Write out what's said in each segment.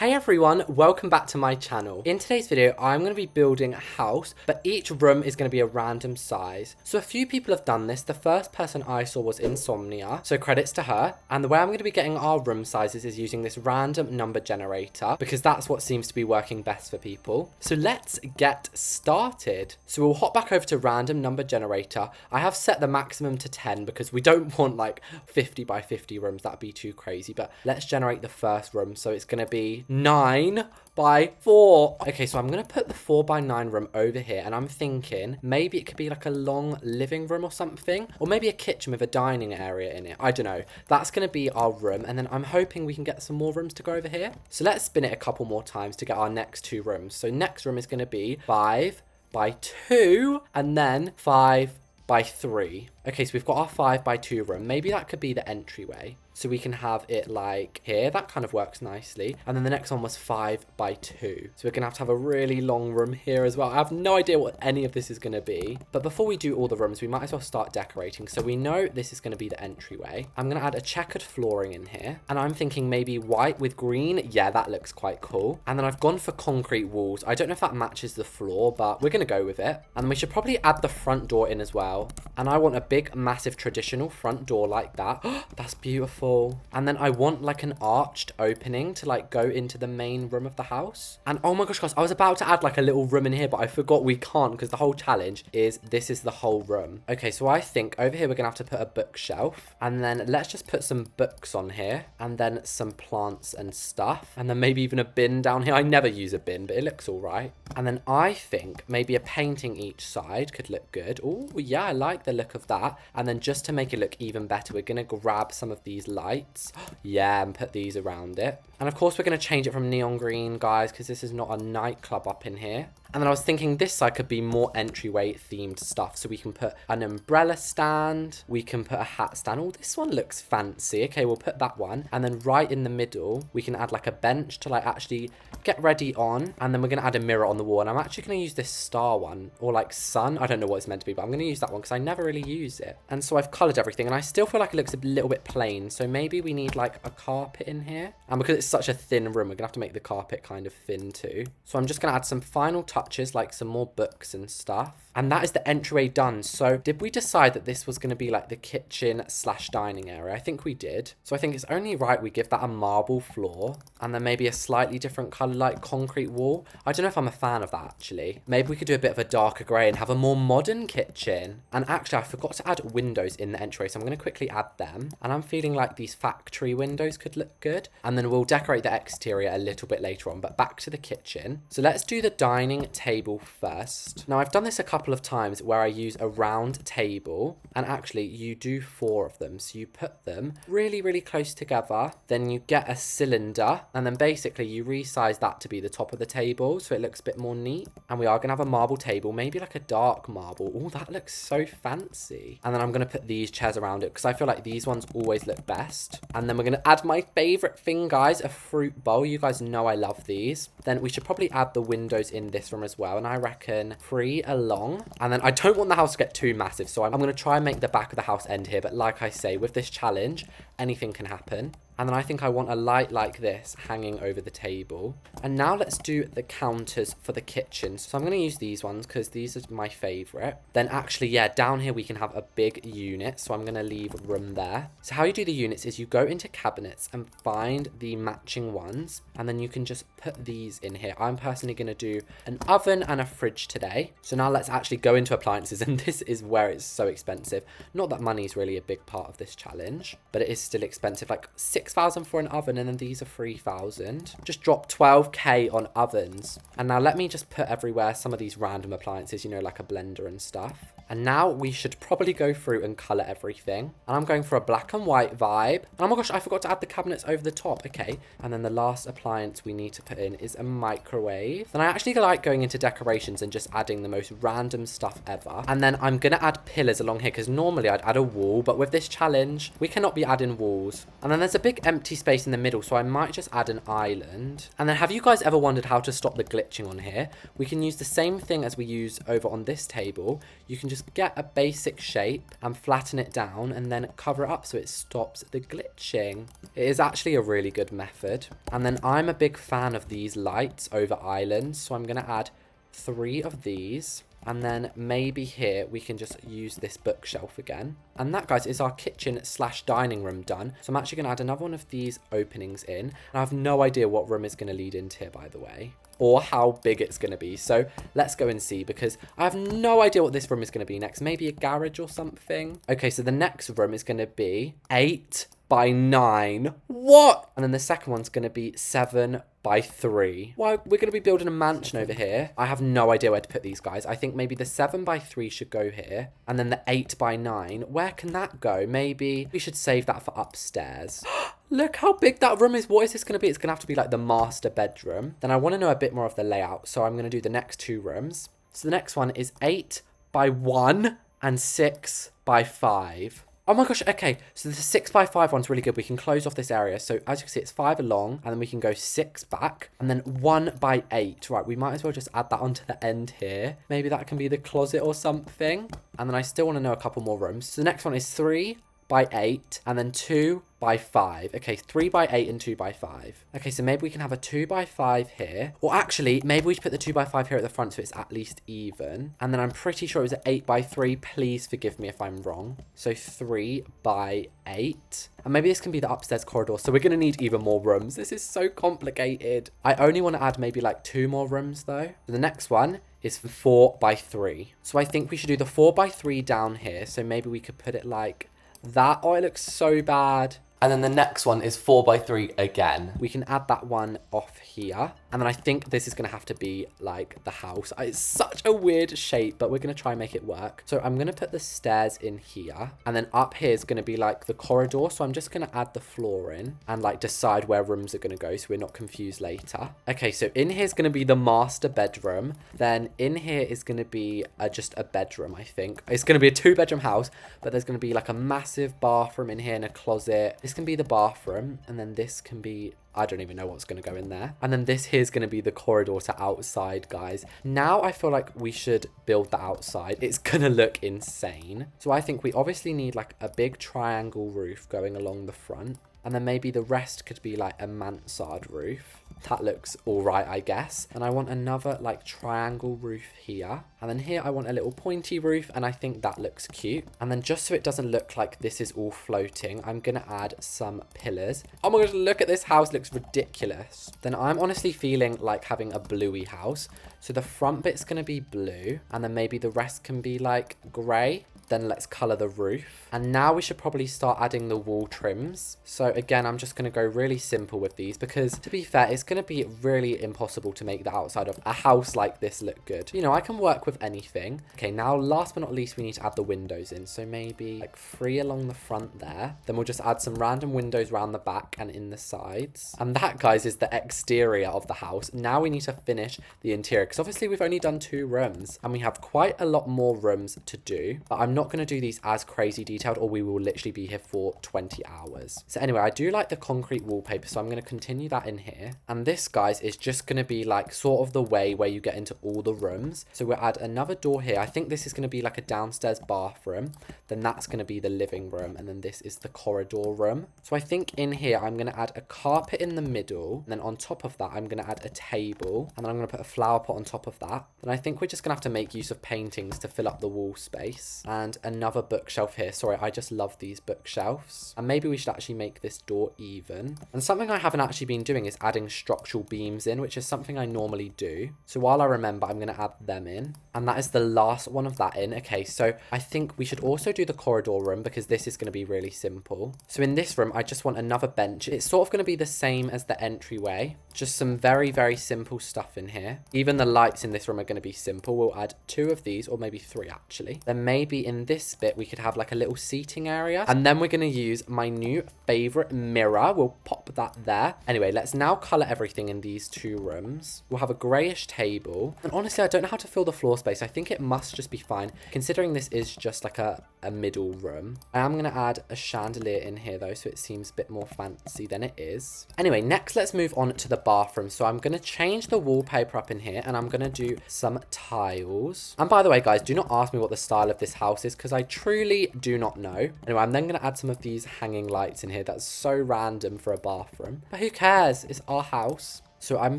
Hey everyone, welcome back to my channel. In today's video, I'm going to be building a house, but each room is going to be a random size. So a few people have done this. The first person I saw was Insomnia, so credits to her. And the way I'm going to be getting our room sizes is using this random number generator, because that's what seems to be working best for people. So let's get started. So we'll hop back over to random number generator. I have set the maximum to 10 because we don't want like 50 by 50 rooms. That'd be too crazy, but let's generate the first room. So it's going to be 9 by 4. Okay, so I'm gonna put the 4 by 9 room over here, and I'm thinking maybe it could be like a long living room or something, or maybe a kitchen with a dining area in it. I don't know. That's gonna be our room, and then I'm hoping we can get some more rooms to go over here. So let's spin it a couple more times to get our next two rooms. So next room is gonna be 5 by 2 and then 5 by 3. Okay, so we've got our 5 by 2 room. Maybe that could be the entryway. So we can have it like here. That kind of works nicely. And then the next one was 5 by 2. So we're going to have a really long room here as well. I have no idea what any of this is going to be. But before we do all the rooms, we might as well start decorating. So we know this is going to be the entryway. I'm going to add a checkered flooring in here. And I'm thinking maybe white with green. Yeah, that looks quite cool. And then I've gone for concrete walls. I don't know if that matches the floor, but we're going to go with it. And we should probably add the front door in as well. And I want a big, massive, traditional front door like that. That's beautiful. And then I want like an arched opening to like go into the main room of the house. And oh my gosh, guys, I was about to add like a little room in here, but I forgot we can't because the whole challenge is this is the whole room. Okay, so I think over here we're gonna have to put a bookshelf, and then let's just put some books on here, and then some plants and stuff, and then maybe even a bin down here. I never use a bin, but it looks all right. And then I think maybe a painting each side could look good. Oh yeah, I like the look of that. And then just to make it look even better, we're gonna grab some of these lights. Yeah, and put these around it. And of course we're going to change it from neon green, guys, because this is not a nightclub up in here. And then I was thinking this side could be more entryway themed stuff. So we can put an umbrella stand. We can put a hat stand. Oh, this one looks fancy. Okay, we'll put that one. And then right in the middle, we can add like a bench to like actually get ready on. And then we're going to add a mirror on the wall. And I'm actually going to use this star one, or like sun. I don't know what it's meant to be, but I'm going to use that one because I never really use it. And so I've colored everything, and I still feel like it looks a little bit plain. So maybe we need like a carpet in here. And because it's such a thin room, we're going to have to make the carpet kind of thin too. So I'm just going to add some final touches, like some more books and stuff. And that is the entryway done. So did we decide that this was going to be like the kitchen / dining area? I think we did. So I think it's only right we give that a marble floor, and then maybe a slightly different color like concrete wall. I don't know if I'm a fan of that actually. Maybe we could do a bit of a darker gray and have a more modern kitchen. And actually I forgot to add windows in the entryway, so I'm going to quickly add them. And I'm feeling like these factory windows could look good. And then we'll decorate the exterior a little bit later on, but back to the kitchen. So let's do the dining table first. Now I've done this a couple of times where I use a round table, and actually you do 4 of them. So you put them really, really close together, then you get a cylinder, and then basically you resize that to be the top of the table so it looks a bit more neat. And we are going to have a marble table, maybe like a dark marble. Oh, that looks so fancy. And then I'm going to put these chairs around it because I feel like these ones always look best. And then we're going to add my favorite thing, guys, a fruit bowl. You guys know I love these. Then we should probably add the windows in this room as well, and I reckon 3 along. And then I don't want the house to get too massive, so I'm going to try and make the back of the house end here. But like I say, with this challenge, anything can happen. And then I think I want a light like this hanging over the table. And now let's do the counters for the kitchen. So I'm going to use these ones because these are my favorite. Then actually, yeah, down here we can have a big unit. So I'm going to leave room there. So how you do the units is you go into cabinets and find the matching ones. And then you can just put these in here. I'm personally going to do an oven and a fridge today. So now let's actually go into appliances. And this is where it's so expensive. Not that money is really a big part of this challenge, but it is still expensive. Like 6,000 for an oven, and then these are 3,000. Just drop 12k on ovens. And now let me just put everywhere some of these random appliances, you know, like a blender and stuff. And now we should probably go through and color everything. And I'm going for a black and white vibe. And oh my gosh, I forgot to add the cabinets over the top. Okay. And then the last appliance we need to put in is a microwave. Then I actually like going into decorations and just adding the most random stuff ever. And then I'm going to add pillars along here because normally I'd add a wall, but with this challenge, we cannot be adding wooden walls. And then there's a big empty space in the middle, so I might just add an island. And then have you guys ever wondered how to stop the glitching on here? We can use the same thing as we use over on this table. You can just get a basic shape and flatten it down and then cover it up so it stops the glitching. It is actually a really good method. And then I'm a big fan of these lights over islands, so I'm going to add 3 of these. And then maybe here we can just use this bookshelf again. And that, guys, is our kitchen / dining room done. So I'm actually going to add another one of these openings in. And I have no idea what room is going to lead into here, by the way, or how big it's going to be. So let's go and see, because I have no idea what this room is going to be next. Maybe a garage or something. Okay, so the next room is going to be 8 by 9. What? And then the second one's going to be 7 by 3. Why, we're going to be building a mansion over here. I have no idea where to put these, guys. I think maybe the 7 by 3 should go here. And then the 8 by 9, where can that go? Maybe we should save that for upstairs. Look how big that room is. What is this going to be? It's going to have to be like the master bedroom. Then I want to know a bit more of the layout. So I'm going to do the next 2 rooms. So the next one is 8 by 1 and 6 by 5. Oh my gosh, okay, so the 6 by 5 one's really good. We can close off this area. So as you can see, it's 5 along, and then we can go 6 back, and then 1 by 8. Right, we might as well just add that onto the end here. Maybe that can be the closet or something. And then I still want to know a couple more rooms. So the next one is 3 by 8, and then 2 by 5. Okay, 3 by 8 and 2 by 5. Okay, so maybe we can have a 2 by 5 here. Or actually, maybe we should put the 2 by 5 here at the front so it's at least even. And then I'm pretty sure it was an 8 by 3. Please forgive me if I'm wrong. So 3 by 8. And maybe this can be the upstairs corridor. So we're going to need even more rooms. This is so complicated. I only want to add maybe like 2 more rooms though. So the next one is 4 by 3. So I think we should do the 4 by 3 down here. So maybe we could put it like that. Oh, it looks so bad. And then the next one is 4 by 3 again. We can add that one off here. And then I think this is going to have to be like the house. It's such a weird shape, but we're going to try and make it work. So I'm going to put the stairs in here. And then up here is going to be like the corridor. So I'm just going to add the floor in and like decide where rooms are going to go so we're not confused later. Okay, so in here is going to be the master bedroom. Then in here is going to be just a bedroom, I think. It's going to be a 2-bedroom house, but there's going to be like a massive bathroom in here and a closet. This can be the bathroom, and then this can be, I don't even know what's going to go in there. And then this here is going to be the corridor to outside, guys. Now I feel like we should build that outside. It's going to look insane. So I think we obviously need like a big triangle roof going along the front. And then maybe the rest could be like a mansard roof. That looks all right, I guess. And I want another like triangle roof here. And then here I want a little pointy roof, and I think that looks cute. And then just so it doesn't look like this is all floating, I'm going to add some pillars. Oh my gosh, look at this house. It looks ridiculous. Then I'm honestly feeling like having a bluey house. So the front bit's going to be blue, and then maybe the rest can be like grey. Then let's colour the roof. And now we should probably start adding the wall trims. So again, I'm just going to go really simple with these because, to be fair, it's going to be really impossible to make the outside of a house like this look good. You know, I can work with anything. Okay, now last but not least, we need to add the windows in. So maybe like 3 along the front there. Then we'll just add some random windows around the back and in the sides. And that, guys, is the exterior of the house. Now we need to finish the interior because obviously we've only done 2 rooms and we have quite a lot more rooms to do. But I'm not going to do these as crazy detailed or we will literally be here for 20 hours. So anyway, I do like the concrete wallpaper, so I'm going to continue that in here. And this, guys, is just going to be like sort of the way where you get into all the rooms. So we'll add another door here. I think this is going to be like a downstairs bathroom. Then that's going to be the living room. And then this is the corridor room. So I think in here, I'm going to add a carpet in the middle. And then on top of that, I'm going to add a table. And then I'm going to put a flower pot on top of that. And I think we're just going to have to make use of paintings to fill up the wall space. And another bookshelf here. Sorry, I just love these bookshelves. And maybe we should actually make this door even. And something I haven't actually been doing is adding structural beams in, which is something I normally do. So while I remember, I'm going to add them in. And that is the last one of that in. Okay, so I think we should also do the corridor room because this is going to be really simple. So in this room, I just want another bench. It's sort of going to be the same as the entryway. Just some very, very simple stuff in here. Even the lights in this room are going to be simple. We'll add 2 of these, or maybe 3 actually. Then maybe in in this bit, we could have like a little seating area. And then we're going to use my new favorite mirror. We'll pop that there. Anyway, let's now color everything in these 2 rooms. We'll have a grayish table. And honestly, I don't know how to fill the floor space. I think it must just be fine, considering this is just like a middle room. I am going to add a chandelier in here though, so it seems a bit more fancy than it is. Anyway, next let's move on to the bathroom. So I'm going to change the wallpaper up in here, and I'm going to do some tiles. And by the way, guys, do not ask me what the style of this house is, because I truly do not know. Anyway, I'm then going to add some of these hanging lights in here. That's so random for a bathroom, but who cares? It's our house. So I'm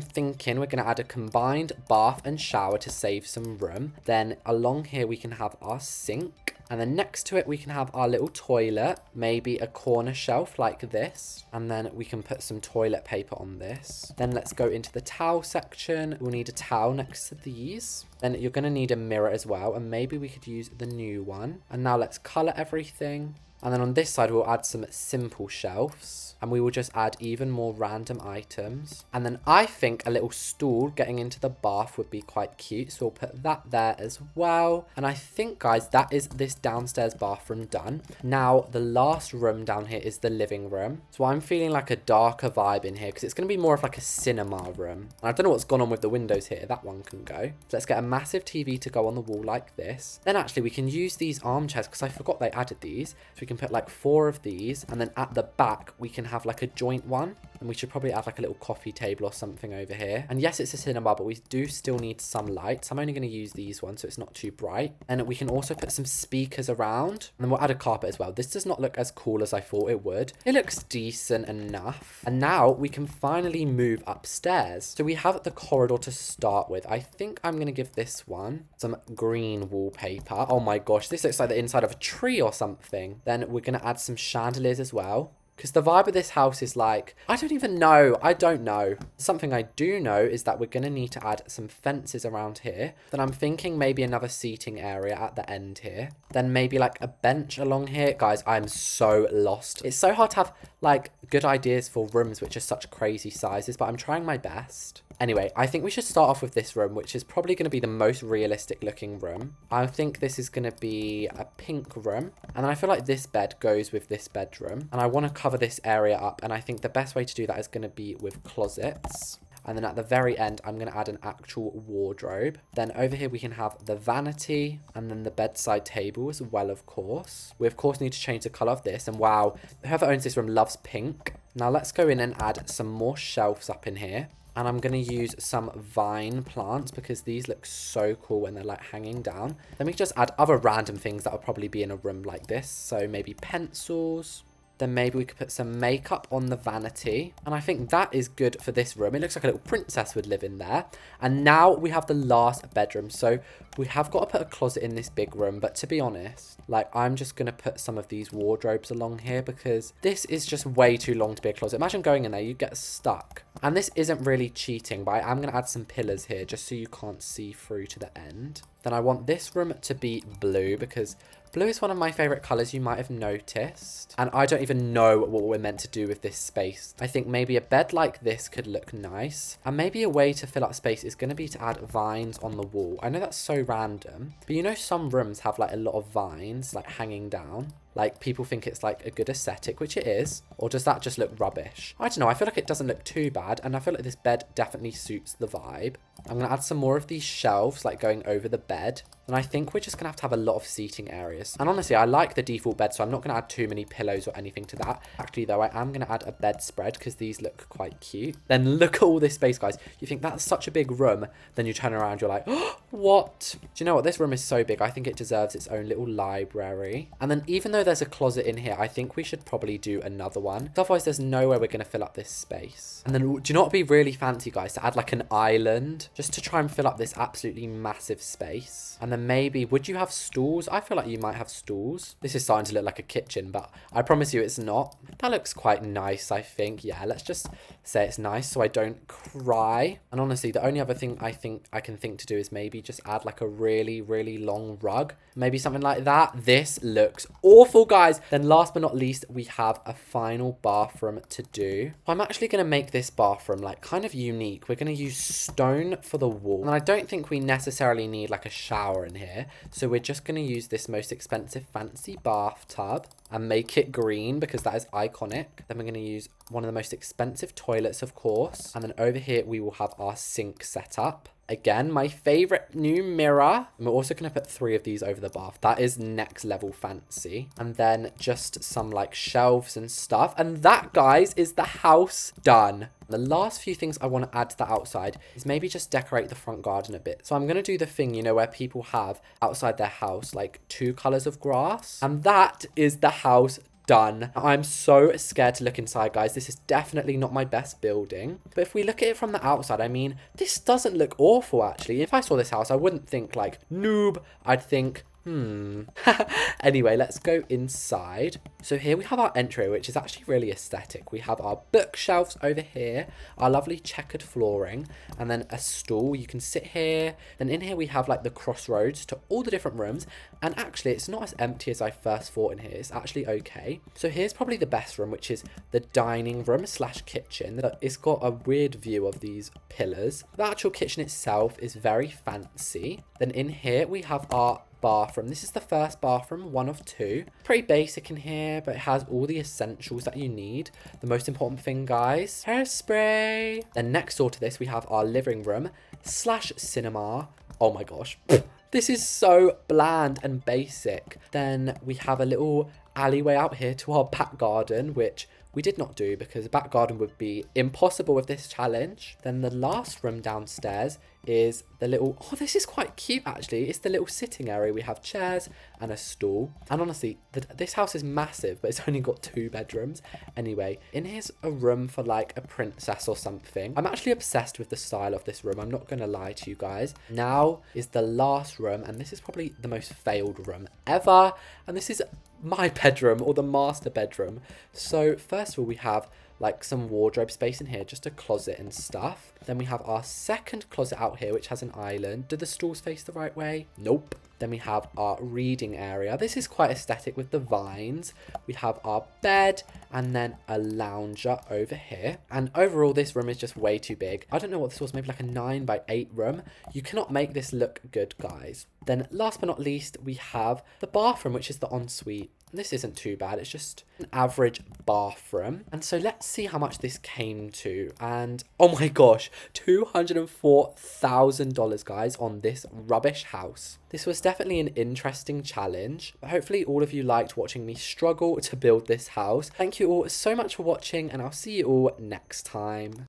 thinking we're going to add a combined bath and shower to save some room. Then along here we can have our sink. And then next to it we can have our little toilet. Maybe a corner shelf like this. And then we can put some toilet paper on this. Then let's go into the towel section. We'll need a towel next to these. Then you're going to need a mirror as well. And maybe we could use the new one. And now let's colour everything. And then on this side we'll add some simple shelves. And we will just add even more random items. And then I think a little stool getting into the bath would be quite cute. So we'll put that there as well. And I think, guys, that is this downstairs bathroom done. Now, the last room down here is the living room. So I'm feeling like a darker vibe in here, because it's going to be more of like a cinema room. And I don't know what's gone on with the windows here. That one can go. So let's get a massive TV to go on the wall like this. Then actually we can use these armchairs, because I forgot they added these. So we can put like 4 of these. And then at the back, we can have like a joint one, and we should probably add like a little coffee table or something over here. And yes, it's a cinema, but we do still need some lights. I'm only going to use these ones so it's not too bright. And we can also put some speakers around, and then we'll add a carpet as well. This does not look as cool as I thought it would. It looks decent enough. And now we can finally move upstairs. So we have the corridor to start with. I think I'm going to give this one some green wallpaper. Oh my gosh, this looks like the inside of a tree or something. Then we're going to add some chandeliers as well. Because the vibe of this house is like, I don't even know. I don't know. Something I do know is that we're going to need to add some fences around here. Then I'm thinking maybe another seating area at the end here. Then maybe like a bench along here. Guys, I'm so lost. It's so hard to have like good ideas for rooms which are such crazy sizes, but I'm trying my best. Anyway, I think we should start off with this room, which is probably going to be the most realistic looking room. I think this is going to be a pink room. And then I feel like this bed goes with this bedroom. And I want to cover this area up. And I think the best way to do that is going to be with closets. And then at the very end, I'm going to add an actual wardrobe. Then over here, we can have the vanity and then the bedside table as well, of course. We, of course, need to change the color of this. And wow, whoever owns this room loves pink. Now let's go in and add some more shelves up in here. And I'm going to use some vine plants because these look so cool when they're like hanging down. Then we can just add other random things that will probably be in a room like this. So maybe pencils. Then maybe we could put some makeup on the vanity. And I think that is good for this room. It looks like a little princess would live in there. And now we have the last bedroom. So we have got to put a closet in this big room. But to be honest, like I'm just going to put some of these wardrobes along here because this is just way too long to be a closet. Imagine going in there, you get stuck. And this isn't really cheating, but I am going to add some pillars here just so you can't see through to the end. Then I want this room to be blue because blue is one of my favorite colors, you might have noticed. And I don't even know what we're meant to do with this space. I think maybe a bed like this could look nice. And maybe a way to fill up space is going to be to add vines on the wall. I know that's so random, but you know some rooms have like a lot of vines like hanging down. Like people think it's like a good aesthetic, which it is. Or does that just look rubbish? I don't know. I feel like it doesn't look too bad. And I feel like this bed definitely suits the vibe. I'm going to add some more of these shelves like going over the bed. And I think we're just going to have a lot of seating areas. And honestly, I like the default bed, so I'm not going to add too many pillows or anything to that. Actually, though, I am going to add a bedspread because these look quite cute. Then look at all this space, guys. You think that's such a big room. Then you turn around, you're like, oh, what? Do you know what? This room is so big. I think it deserves its own little library. And then even though there's a closet in here, I think we should probably do another one. Otherwise, there's no way we're going to fill up this space. And then do you know what would be really fancy, guys? To add like an island just to try and fill up this absolutely massive space. And then maybe, would you have stools? I feel like you might have stools. This is starting to look like a kitchen, but I promise you it's not. That looks quite nice, I think. Yeah, let's just say it's nice so I don't cry. And honestly, the only other thing I think I can think to do is maybe just add like a really, really long rug. Maybe something like that. This looks awful. awful, guys. Then last but not least, we have a final bathroom to do. I'm actually going to make this bathroom like kind of unique. We're going to use stone for the wall. And I don't think we necessarily need like a shower in here. So we're just going to use this most expensive fancy bathtub and make it green because that is iconic. Then we're going to use one of the most expensive toilets, of course. And then over here, we will have our sink set up. Again, my favorite new mirror. And we're also going to put 3 of these over the bath. That is next level fancy. And then just some like shelves and stuff. And that, guys, is the house done. The last few things I want to add to the outside is maybe just decorate the front garden a bit. So I'm going to do the thing, you know, where people have outside their house like 2 colors of grass. And that is the house done. I'm so scared to look inside, guys. This is definitely not my best building. But if we look at it from the outside, I mean, this doesn't look awful, actually. If I saw this house, I wouldn't think like noob. I'd think, Anyway, let's go inside. So here we have our entry, which is actually really aesthetic. We have our bookshelves over here, our lovely checkered flooring, and then a stool. You can sit here. Then in here we have like the crossroads to all the different rooms. And actually, it's not as empty as I first thought in here. It's actually okay. So here's probably the best room, which is the dining room slash kitchen. It's got a weird view of these pillars. The actual kitchen itself is very fancy. Then in here we have our bathroom. This is the first bathroom, one of 2. Pretty basic in here, but it has all the essentials that you need. The most important thing, guys, hairspray. Then next door to this, we have our living room slash cinema. Oh my gosh. This is so bland and basic. Then we have a little alleyway out here to our back garden, which we did not do because the back garden would be impossible with this challenge. Then the last room downstairs is the little, oh, this is quite cute actually. It's the little sitting area. We have chairs and a stool. And honestly, this house is massive, but it's only got 2 bedrooms. Anyway, in here's a room for like a princess or something. I'm actually obsessed with the style of this room. I'm not going to lie to you guys. Now is the last room, and this is probably the most failed room ever. And this is my bedroom, or the master bedroom. So first of all, we have like some wardrobe space in here, just a closet and stuff. Then we have our second closet out here, which has an island. Do the stools face the right way? Nope. Then we have our reading area. This is quite aesthetic with the vines. We have our bed and then a lounger over here. And overall, this room is just way too big. I don't know what this was, maybe like a 9x8 room. You cannot make this look good, guys. Then last but not least, we have the bathroom, which is the ensuite. This isn't too bad. It's just an average bathroom. And so let's see how much this came to. And oh my gosh, $204,000, guys, on this rubbish house. This was definitely an interesting challenge. But hopefully all of you liked watching me struggle to build this house. Thank you all so much for watching, and I'll see you all next time.